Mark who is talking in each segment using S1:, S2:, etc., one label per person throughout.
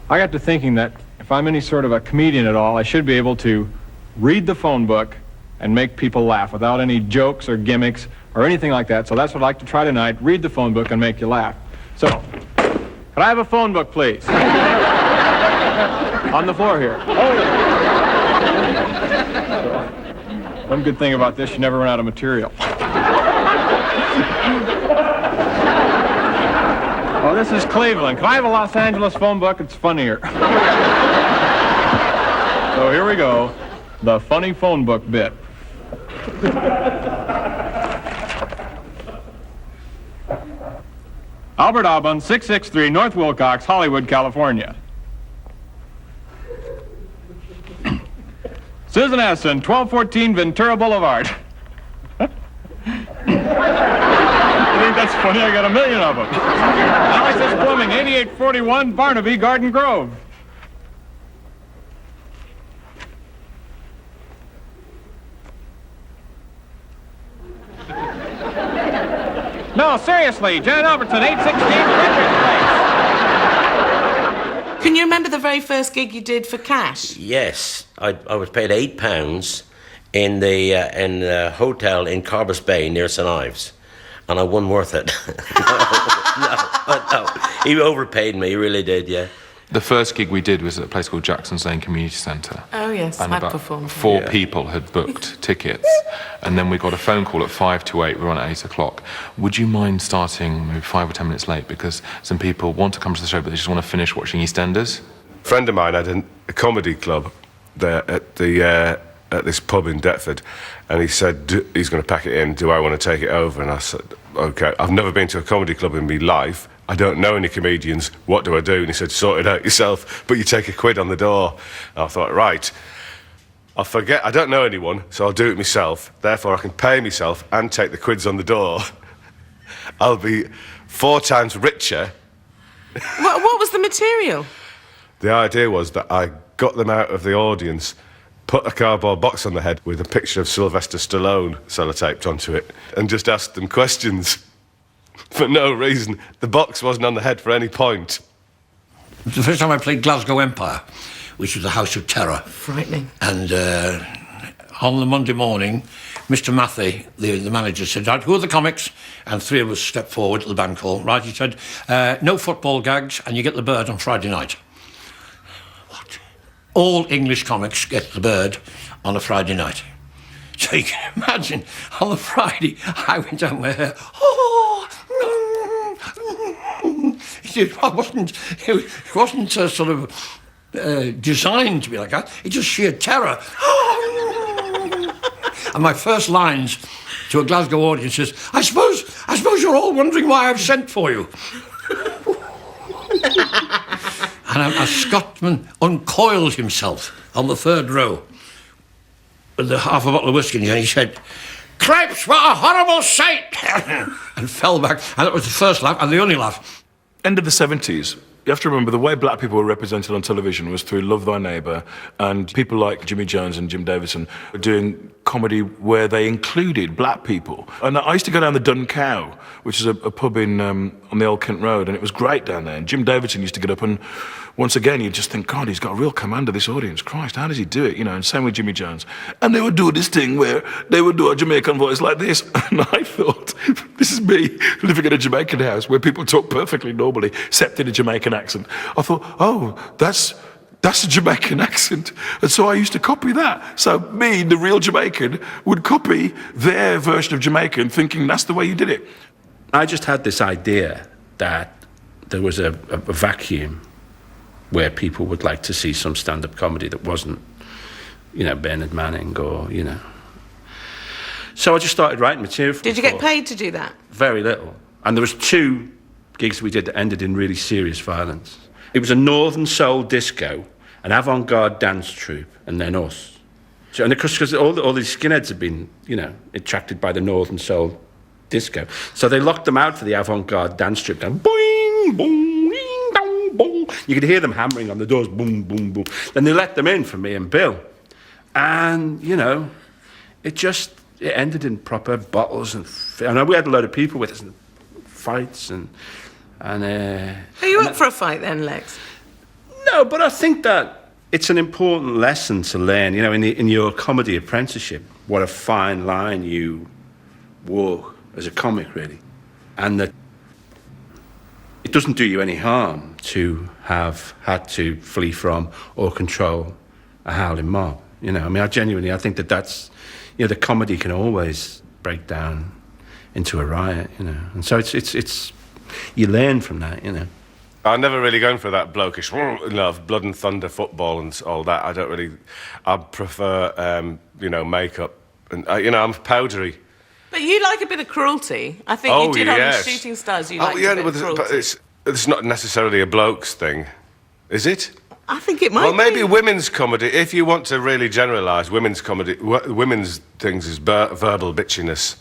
S1: I got to thinking that if I'm any sort of a comedian at all, I should be able to read the phone book and make people laugh without any jokes or gimmicks or anything like that. So that's what I'd like to try tonight, read the phone book and make you laugh. So, could I have a phone book, please? On the floor here. One good thing about this, you never run out of material. Oh, this is Cleveland. Can I have a Los Angeles phone book? It's funnier. So here we go. The funny phone book bit. Albert Aubin, 663 North Wilcox, Hollywood, California. Susan Essen, 1214 Ventura Boulevard. You think that's funny? I got a million of them. Alexis Plumbing, 8841 Barnaby, Garden Grove. No, seriously, Jan Albertson, 816 Richards Place.
S2: Can you remember the very first gig you did for cash?
S3: Yes, I was paid £8 in the hotel in Carbis Bay near St Ives, and I won worth it. No, he overpaid me, he really did, yeah.
S4: The first gig we did was at a place called Jackson's Lane Community Centre.
S2: Oh, yes,
S4: and
S2: I'd
S4: about
S2: performed.
S4: 4 people had booked tickets, and then we got a phone call at 5 to 8, we were on at 8 o'clock. Would you mind starting maybe 5 or 10 minutes late, because some people want to come to the show, but they just want to finish watching EastEnders?
S5: A friend of mine had a comedy club there at this pub in Deptford, and he said he's going to pack it in, do I want to take it over? And I said, OK, I've never been to a comedy club in my life, I don't know any comedians, what do I do? And he said, sort it out yourself, but you take £1 on the door. And I thought, right, I don't know anyone, so I'll do it myself, therefore I can pay myself and take the quids on the door. I'll be 4 times richer.
S2: What was the material?
S5: The idea was that I got them out of the audience, put a cardboard box on the head with a picture of Sylvester Stallone sellotaped onto it, and just asked them questions. For no reason. The box wasn't on the head for any point.
S6: The first time I played Glasgow Empire, which was a house of terror.
S2: Frightening.
S6: And on the Monday morning, Mr. Matthey, the manager, said, right, who are the comics? And 3 of us stepped forward to the band call. Right, he said, no football gags, and you get the bird on Friday night. What? All English comics get the bird on a Friday night. So you can imagine, on the Friday, I went down with her, it wasn't sort of designed to be like that. It's just sheer terror. And my first lines to a Glasgow audience is, I suppose you're all wondering why I've sent for you. And a Scotsman uncoiled himself on the 3rd row with half a bottle of whiskey, and he said, "Cripes, what a horrible sight!" and fell back. And that was the first laugh, and the only laugh.
S7: End of the 70s. You have to remember the way black people were represented on television was through Love Thy Neighbour, and people like Jimmy Jones and Jim Davidson were doing comedy where they included black people. And I used to go down the Dun Cow, which is a pub on the Old Kent Road, and it was great down there. And Jim Davidson used to get up, and once again you'd just think, God, he's got a real command of this audience. Christ, how does he do it? You know, and same with Jimmy Jones. And they would do this thing where they would do a Jamaican voice like this, and I thought, this is me living in a Jamaican house where people talk perfectly normally, except in a Jamaican accent. I thought, oh, that's a Jamaican accent. And so I used to copy that. So me, the real Jamaican, would copy their version of Jamaican, thinking that's the way you did it.
S8: I just had this idea that there was a vacuum where people would like to see some stand-up comedy that wasn't, Bernard Manning or, So I just started writing material.
S2: Did you get paid to do that?
S8: Very little. And there was 2 gigs we did that ended in really serious violence. It was a Northern Soul disco, an avant-garde dance troupe, and then us. So, and because all these skinheads had been, attracted by the Northern Soul disco. So they locked them out for the avant-garde dance troupe, going boing, boing, ding, dong, boing. You could hear them hammering on the doors, boom, boom, boom. Then they let them in for me and Bill. And, it ended in proper bottles and we had a load of people with us and fights and
S2: Are you up for a fight then, Lex?
S8: No, but I think that it's an important lesson to learn, you know, in your comedy apprenticeship, what a fine line you walk as a comic, really. And that it doesn't do you any harm to have had to flee from or control a howling mob. You know, I mean, I think that's, you know, the comedy can always break down into a riot, you know. And so it's you learn from that, you know.
S5: I'm never really going for that blokish, blood and thunder football and all that. I prefer, makeup. And, I'm powdery.
S2: But you like a bit of cruelty. I think you did on the Shooting Stars. You like a bit of cruelty.
S5: But it's not necessarily a bloke's thing, is it?
S2: I think it might
S5: Well,
S2: be.
S5: maybe women's comedy, if you want to really generalise, women's comedy, women's things is verbal bitchiness.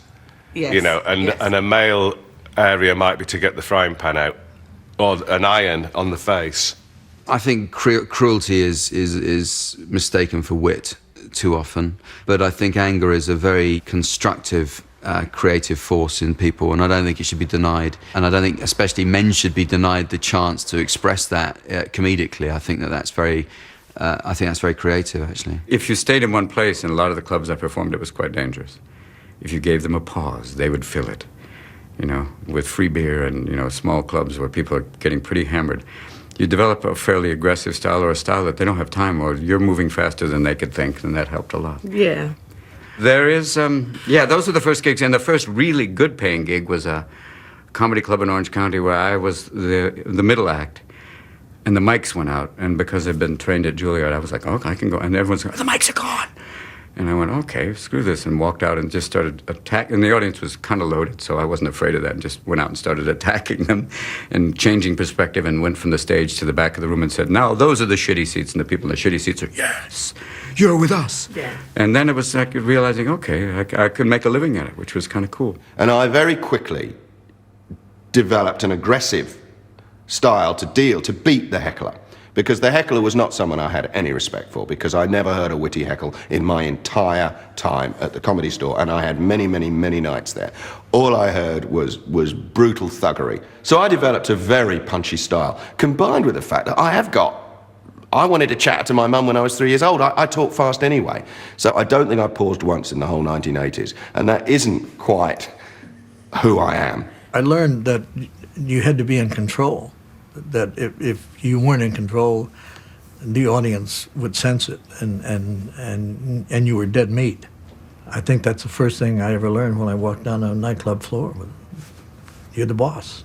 S2: Yes.
S5: You know, and a male area might be to get the frying pan out or an iron on the face.
S9: I think cruelty is mistaken for wit too often, but I think anger is a very constructive, creative force in people, and I don't think it should be denied. And I don't think, especially men, should be denied the chance to express that comedically. I think that's very creative, actually.
S10: If you stayed in one place, in a lot of the clubs I performed, it was quite dangerous. If you gave them a pause, they would fill it. You know, with free beer and, you know, small clubs where people are getting pretty hammered, you develop a fairly aggressive style or a style that they don't have time, or you're moving faster than they could think, and that helped a lot.
S2: Yeah.
S10: There is, those were the first gigs, and the first really good paying gig was a comedy club in Orange County where I was the middle act, and the mics went out, and because I'd been trained at Juilliard, I was like, oh, I can go, and everyone's going, the mics are gone! And I went, okay, screw this, and walked out and just started attacking. And the audience was kind of loaded, so I wasn't afraid of that, and just went out and started attacking them and changing perspective, and went from the stage to the back of the room and said, now, those are the shitty seats, and the people in the shitty seats are, yes, you're with us.
S2: Yeah.
S10: And then it was like realizing, okay, I could make a living at it, which was kind of cool.
S11: And I very quickly developed an aggressive style to beat the heckler. Because the heckler was not someone I had any respect for, because I never heard a witty heckle in my entire time at the Comedy Store, and I had many, many, many nights there. All I heard was brutal thuggery. So I developed a very punchy style, combined with the fact that I wanted to chat to my mum when I was 3 years old. I talk fast anyway. So I don't think I paused once in the whole 1980s, and that isn't quite who I am.
S12: I learned that you had to be in control. That if you weren't in control, the audience would sense it, and you were dead meat. I think that's the first thing I ever learned when I walked down a nightclub floor. You're the boss.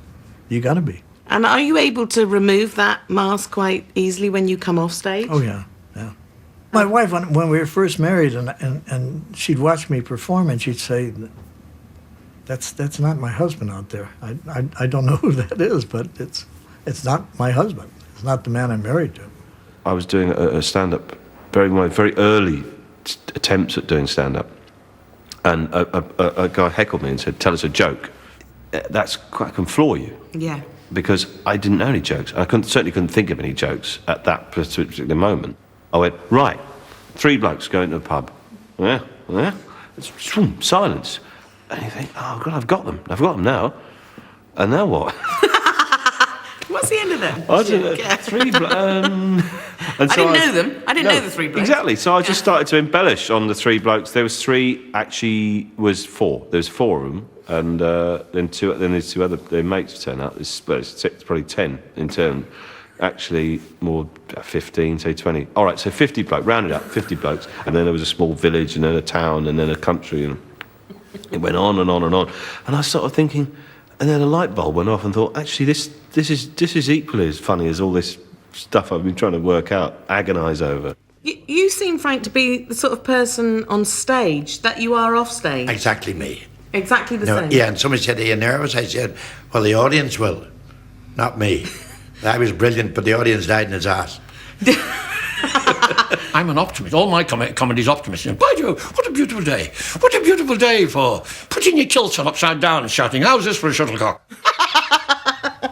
S12: You got to be.
S2: And are you able to remove that mask quite easily when you come off stage?
S12: Oh yeah. My wife, when we were first married, and she'd watch me perform, and she'd say, "That's not my husband out there. I don't know who that is, but it's not my husband. It's not the man I'm married to."
S13: I was doing a stand-up, my very early attempts at doing stand-up, and a guy heckled me and said, "Tell us a joke." I can floor you.
S2: Yeah.
S13: Because I didn't know any jokes. I certainly couldn't think of any jokes at that particular moment. I went, right, 3 blokes going to the pub. Yeah. It's silence. And you think, oh God, I've got them now. And now what?
S2: What's the end of that?
S13: I don't know. 3 blokes.
S2: I didn't know them. I didn't know the 3 blokes.
S13: Exactly. So I just started to embellish on the 3 blokes. There was 3, actually was 4. There was 4 of them, and then there's 2 other their mates turn up. It's probably 10 in turn. Actually, more 15, say 20. All right, so 50 blokes, rounded up, 50 blokes, and then there was a small village, and then a town, and then a country, and it went on and on and on. And I started thinking, and then a light bulb went off, and thought, actually, this is equally as funny as all this stuff I've been trying to work out, agonise over.
S2: You seem, Frank, to be the sort of person on stage that you are off stage.
S14: Exactly me.
S2: Exactly the same.
S14: Yeah, and somebody said, are you nervous? I said, well, the audience will, not me. I was brilliant, but the audience died in its ass.
S6: I'm an optimist. All my comedy's optimist. By Jove, what a beautiful day. What a beautiful day for putting your kilts on upside down and shouting, how's this for a shuttlecock?